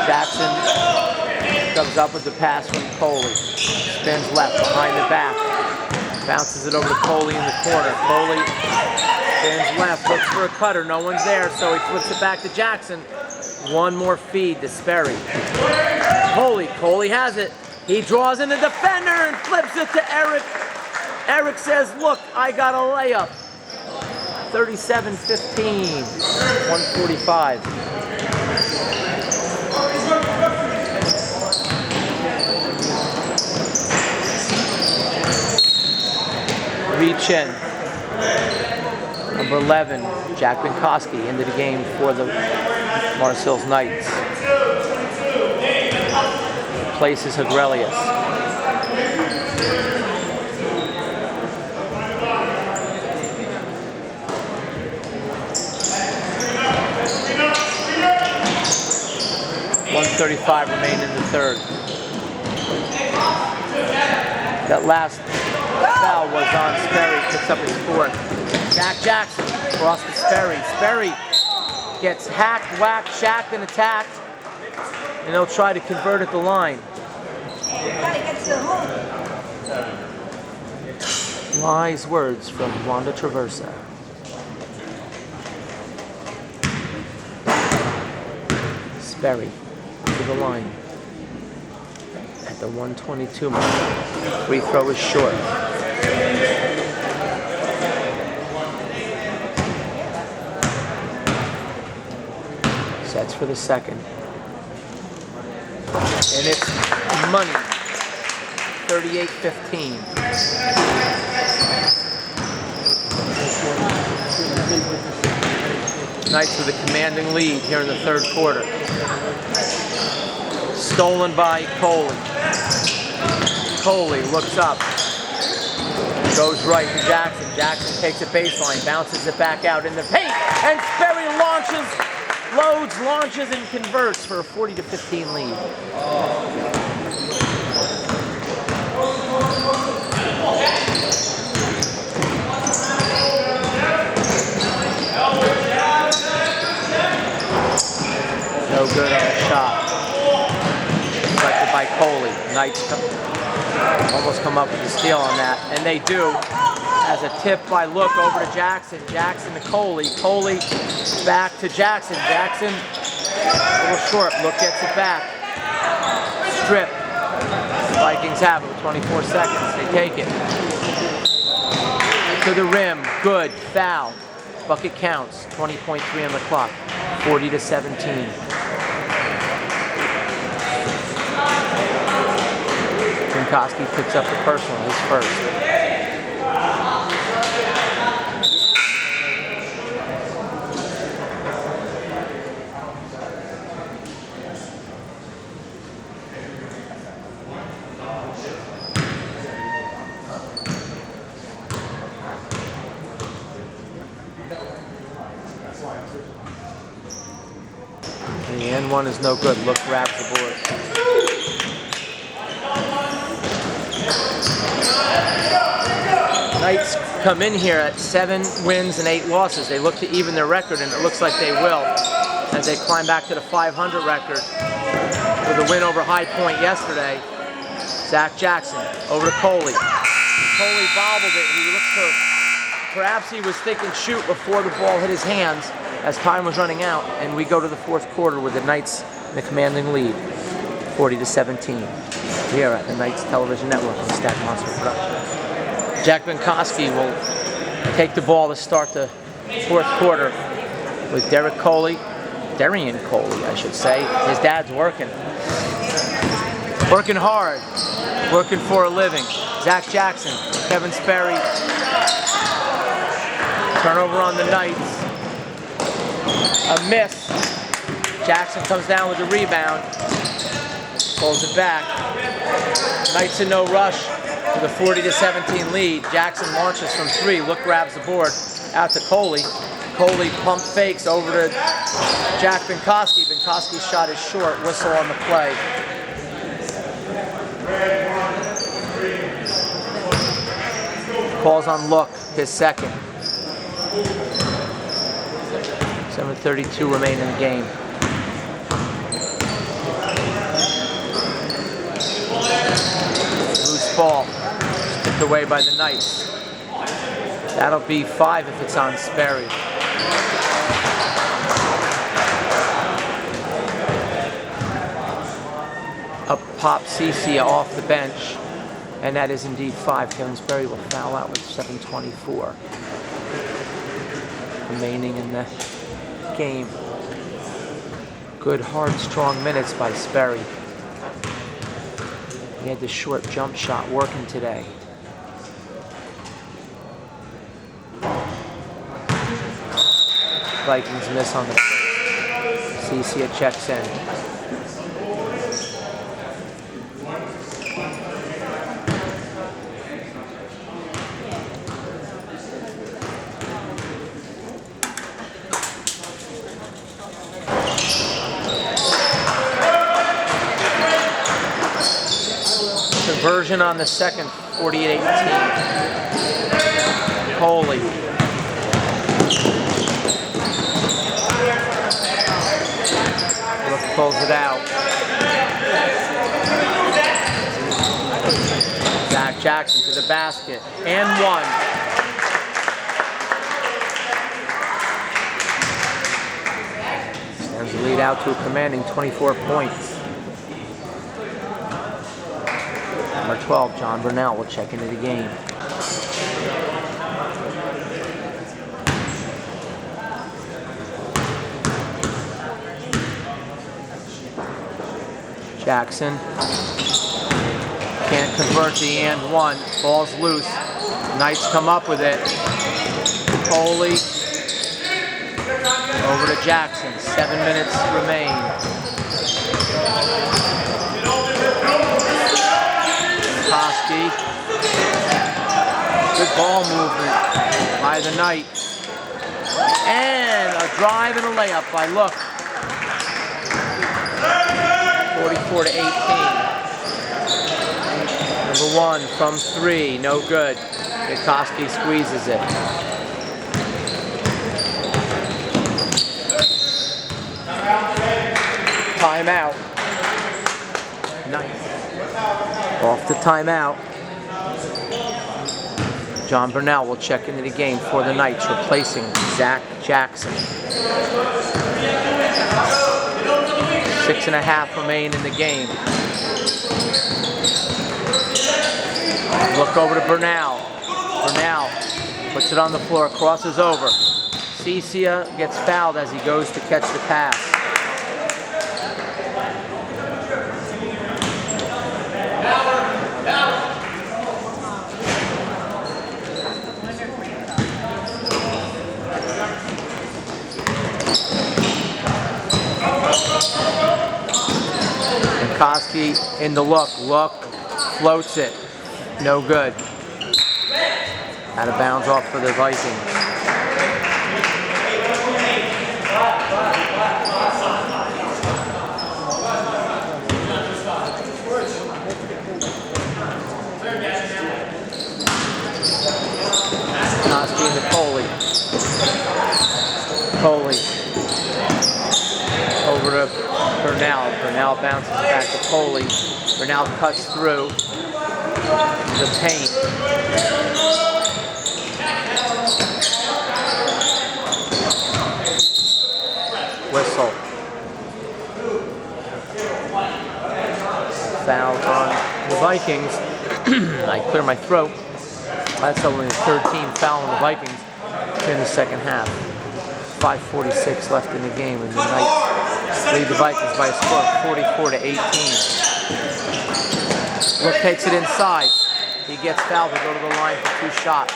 Jackson comes up with the pass from Coley. Spins left behind the back. Bounces it over to Coley in the corner. Coley spins left, looks for a cutter. No one's there, so he flips it back to Jackson. One more feed to Sperry. Coley has it. He draws in the defender and flips it to Eric. Eric says, look, I got a layup. 37-15, 1:45. pitch in. Number 11, Jack Binkowski into the game for the Morris Hills Knights. Places Agrelius. .135 remain in the third. That last foul was on Sperry, picks up his fourth. Jack Jackson across to Sperry. Sperry gets hacked, whacked, shacked, and attacked. And they'll try to convert at the line. Wise words from Wanda Traversa. Sperry to the line at the 122 mark. Free throw is short. Sets for the second. And it's money. 38-15. Knights with a commanding lead here in the third quarter. Stolen by Coley. Coley looks up. Goes right to Jackson. Jackson takes a baseline, bounces it back out in the paint, and Sperry launches, and converts for a 40-15 lead. No good on the shot. Deflected by Coley. Knights almost come up with a steal on that, and they do. As a tip by Look over to Jackson. Jackson to Coley. Coley back to Jackson. Jackson a little short. Look gets it back. Strip. Vikings have it with 24 seconds. They take it. To the rim. Good. Foul. Bucket counts. 20.3 on the clock. 40-17. Binkowski picks up the personal, his first. And the end one is no good. Look grabs the board. Knights come in here at 7 wins and 8 losses. They look to even their record, and it looks like they will as they climb back to the 500 record with a win over High Point yesterday. Zach Jackson over to Coley. Coley bobbled it. He looked to, perhaps he was thinking shoot before the ball hit his hands as time was running out, and we go to the fourth quarter with the Knights in a commanding lead, 40-17. Here at the Knights Television Network on Stack Monster Productions. Jack Binkowski will take the ball to start the fourth quarter with Darian Coley, I should say. His dad's working hard, working for a living. Zach Jackson, Kevin Sperry. Turnover on the Knights. A miss. Jackson comes down with the rebound. Pulls it back. Knights in no rush to the 40-17 lead. Jackson launches from 3. Look grabs the board. Out to Coley. Coley pump fakes over to Jack Binkowski. Binkowski's shot is short. Whistle on the play. Calls on Look, his second. 7:32 remain in the game. Loose ball, tipped away by the Knights. That'll be 5 if it's on Sperry. Up pop Cece off the bench, and that is indeed 5. Kevin Sperry will foul out with 7:24 remaining in the game. Good, hard, strong minutes by Sperry. He had the short jump shot working today. Vikings miss on the first. Cicia checks in. Conversion on the second, 48-18. Coley. Pulls it out. Zach Jackson to the basket. And one. Sends the lead out to a commanding 24 points. Number 12, John Burnell, will check into the game. Jackson can't convert the and one. Ball's loose. Knights come up with it. Coley over to Jackson. 7 minutes remain. Koski. Good ball movement by the Knight. And a drive and a layup by Look. 44-18. Number one from three, no good. Koski squeezes it. Timeout. Nice. Off the timeout. John Burnell will check into the game for the Knights, replacing Zach Jackson. 6.5 remain in the game. Look over to Burnell. Burnell puts it on the floor, crosses over. Cicia gets fouled as he goes to catch the pass. Koski in the look. Look floats it. No good. Out of bounds off for the Vikings. Koski into Coley. Coley over to Burnell. Burnell bounces back to Coley. Burnell cuts through the paint. Whistle. Foul on the Vikings. I clear my throat. That's only the third team foul on the Vikings in the second half. 5:46 left in the game, and the Knights lead the Vikings by a score of 44-18. Look takes it inside. He gets fouled to go to the line for 2 shots.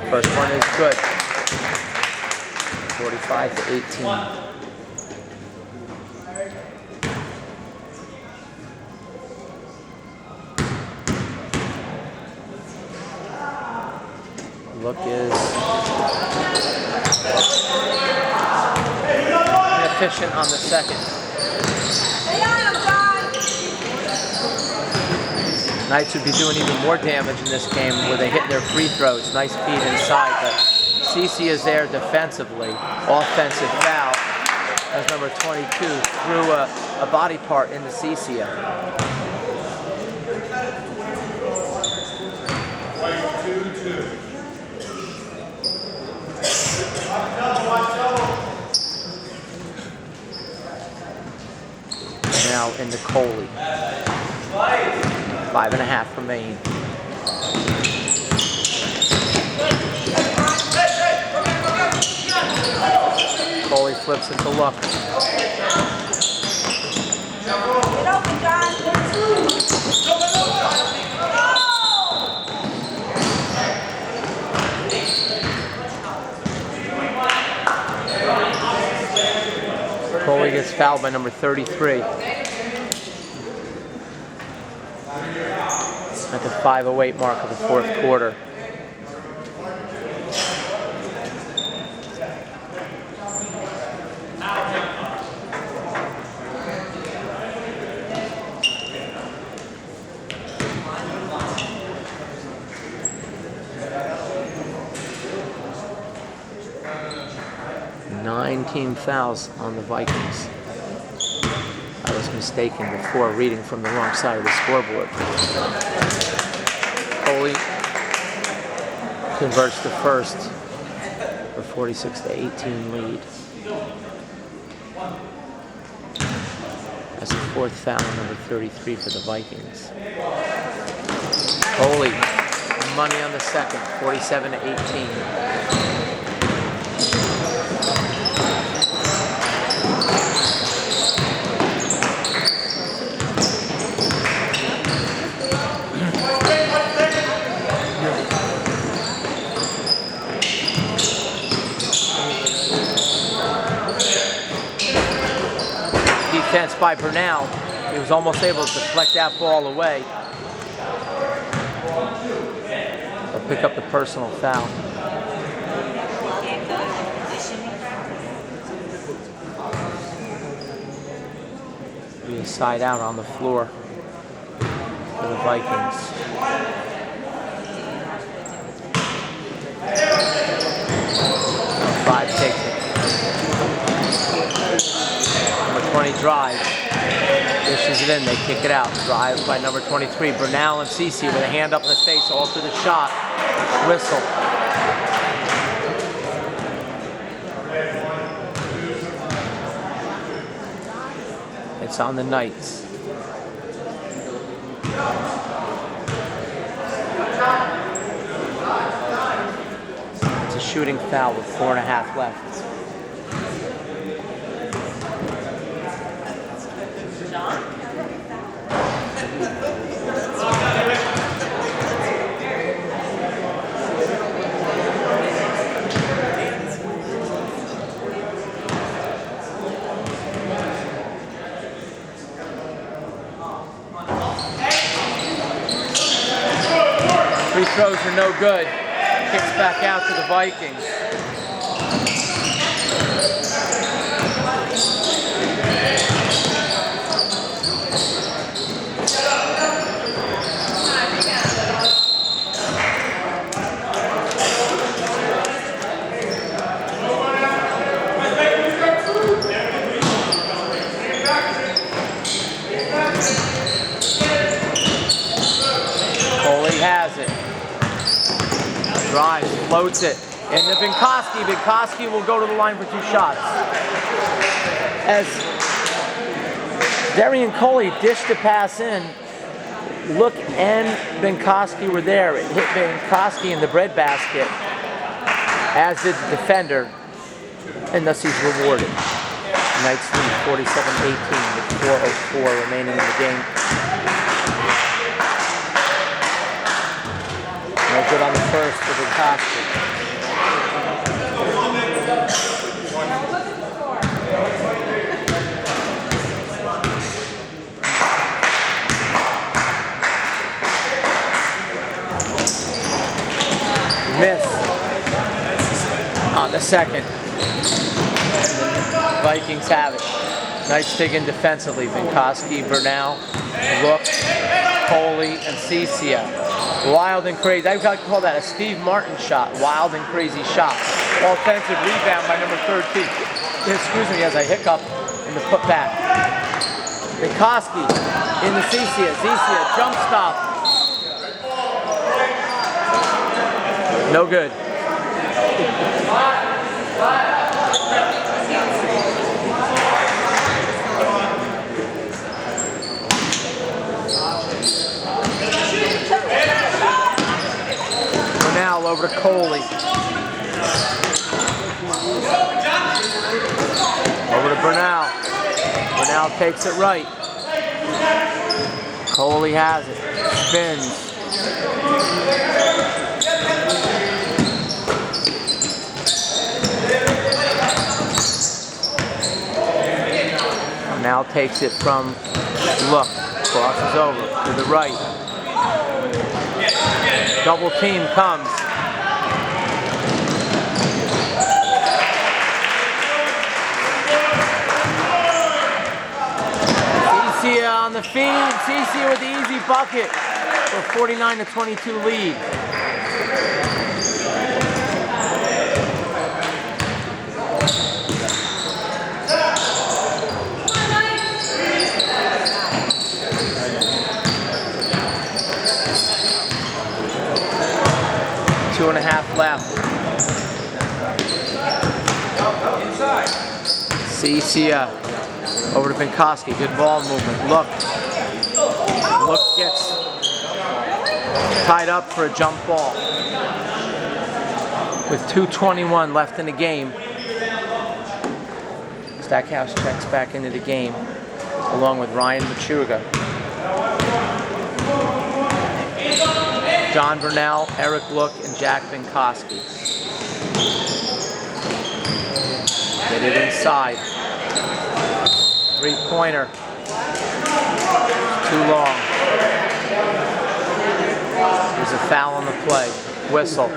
First one is good. 45-18. Look is inefficient on the second. Knights would be doing even more damage in this game where they hit their free throws. Nice feed inside, but Cicia is there defensively. Offensive foul as number 22 threw a body part into Cicia. Now into Coley. 5.5 remain. Foley flips it to Luck. Get open, Foley gets fouled by number 33. At the 5:08 mark of the fourth quarter. Team fouls on the Vikings. I was mistaken before reading from the wrong side of the scoreboard. Foley converts the first for 46-18 lead. That's the fourth foul, number 33 for the Vikings. Foley, money on the second, 47-18. Defense by Bernal. He was almost able to deflect that ball away. They'll pick up the personal foul. Be a side out on the floor for the Vikings. Five takes it. Number 20 drives. Dishes it in. They kick it out. Drive by number 23. Bernal and Cece with a hand up in the face. All through the shot. Whistle. It's on the Knights. It's a shooting foul with 4.5 left. Free throws are no good. Kicks back out to the Vikings. Foley has it. Drives, floats it, and the Binkowski. Binkowski will go to the line for 2 shots. As Darian Coley dished the pass in, Look and Binkowski were there. It hit Binkowski in the breadbasket, as did the defender, and thus he's rewarded. Knights lead 47-18 with 4:04 remaining in the game. No good on the first for Binkowski. Miss on the second. Vikings have it. Nice dig in defensively. Binkowski, Bernal, Look, Coley, and Cecia. Wild and crazy. I've got to call that a Steve Martin shot. Wild and crazy shot. Offensive rebound by number 13. Excuse me, as I hiccup in the putback. Binkowski in the Cecia. Cecia jump stop. No good. over to Coley. Over to Bernal. Bernal takes it right. Coley has it. Spins. Now takes it from Look. Crosses over to the right. Double team comes. Cicia on the feed. Cicia with the easy bucket for 49-22 lead. Two and a half left. Cicia over to Pinkoski. Good ball movement. Look gets tied up for a jump ball. With 2:21 left in the game, Stackhouse checks back into the game along with Ryan Machuga. John Bernal, Eric Look, and Jack Pinkoski. Get it inside. Three-pointer. Too long. There's a foul on the play. Whistle.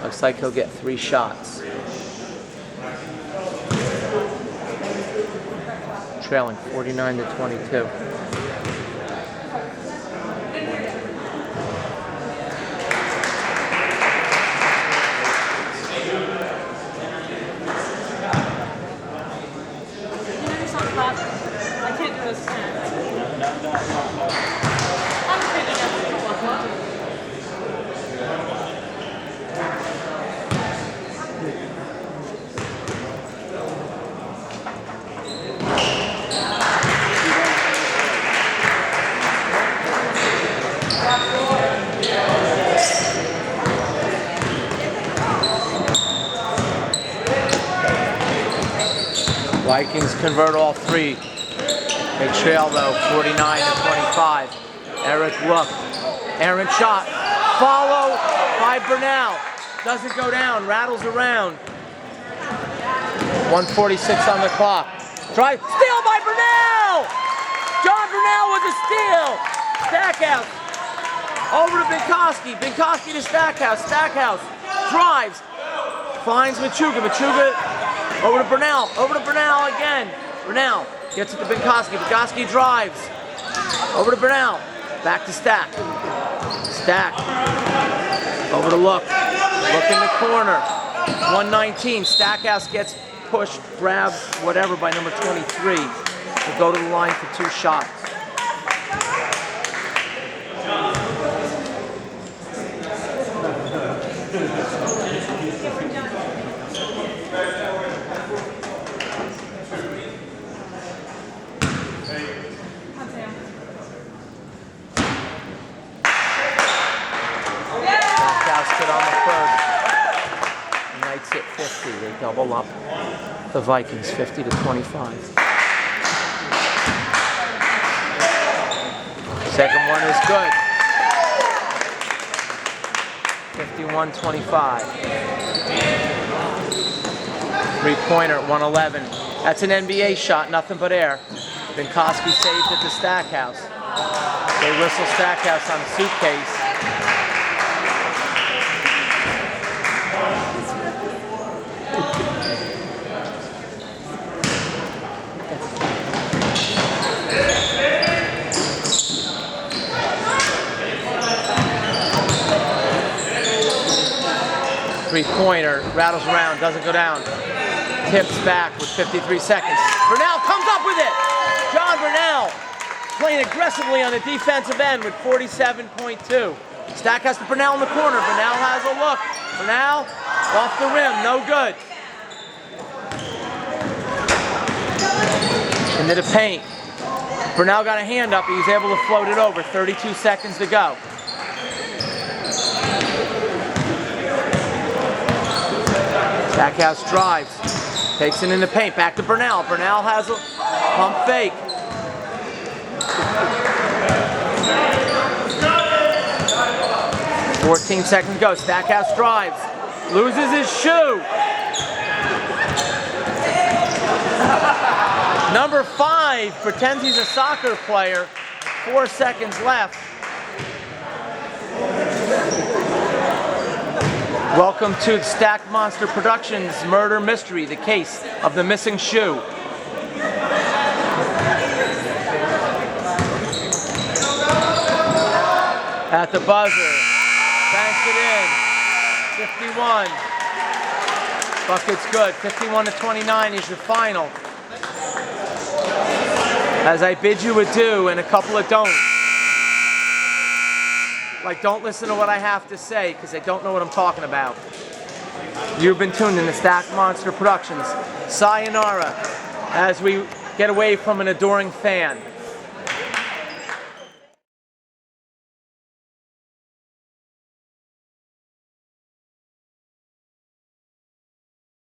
Looks like he'll get 3 shots. Trailing 49-22. I can't do this stand. I'm picking up the Vikings convert all 3. They trail though, 49-25. Eric Look. Errant shot. Follow by Bernal. Doesn't go down. Rattles around. 1:46 on the clock. Drive. Steal by Bernal! John Bernal with the steal. Stackhouse. Over to Pinkoski. Pinkoski to Stackhouse. Stackhouse drives. Finds Machuga. Machuga over to Bernal. Over to Bernal again. Bernal gets it to Pinkoski. Pinkoski drives. Over to Bernal. Back to Stack. Stack. Over to Look. Look in the corner. 119. Stackhouse gets pushed, grabbed, whatever by number 23 to go to the line for 2 shots. On the first. Knights hit 50. They double up. The Vikings 50-25. Second one is good. 51-25. Three-pointer at 111. That's an NBA shot, nothing but air. Pinkoski saves it to Stackhouse. They whistle Stackhouse on the suitcase. Three-pointer, rattles around, doesn't go down. Tips back with 53 seconds. Bernal comes up with it! John Bernal playing aggressively on the defensive end with 47.2. Stackhouse to Bernal in the corner. Bernal has a look. Bernal off the rim, no good. Into the paint. Burnell got a hand up. He was able to float it over. 32 seconds to go. Stackhouse drives. Takes it in the paint. Back to Burnell. Burnell has a pump fake. $14 seconds to go. Stackhouse drives. Loses his shoe. Number 5 pretends he's a soccer player. 4 seconds left. Welcome to Stack Monster Productions Murder Mystery, the case of the missing shoe. At the buzzer. Banks it in. 51. Bucket's good. 51-29 is your final. As I bid you adieu and a couple of don'ts. Like, don't listen to what I have to say because I don't know what I'm talking about. You've been tuned in to Stack Monster Productions. Sayonara as we get away from an adoring fan.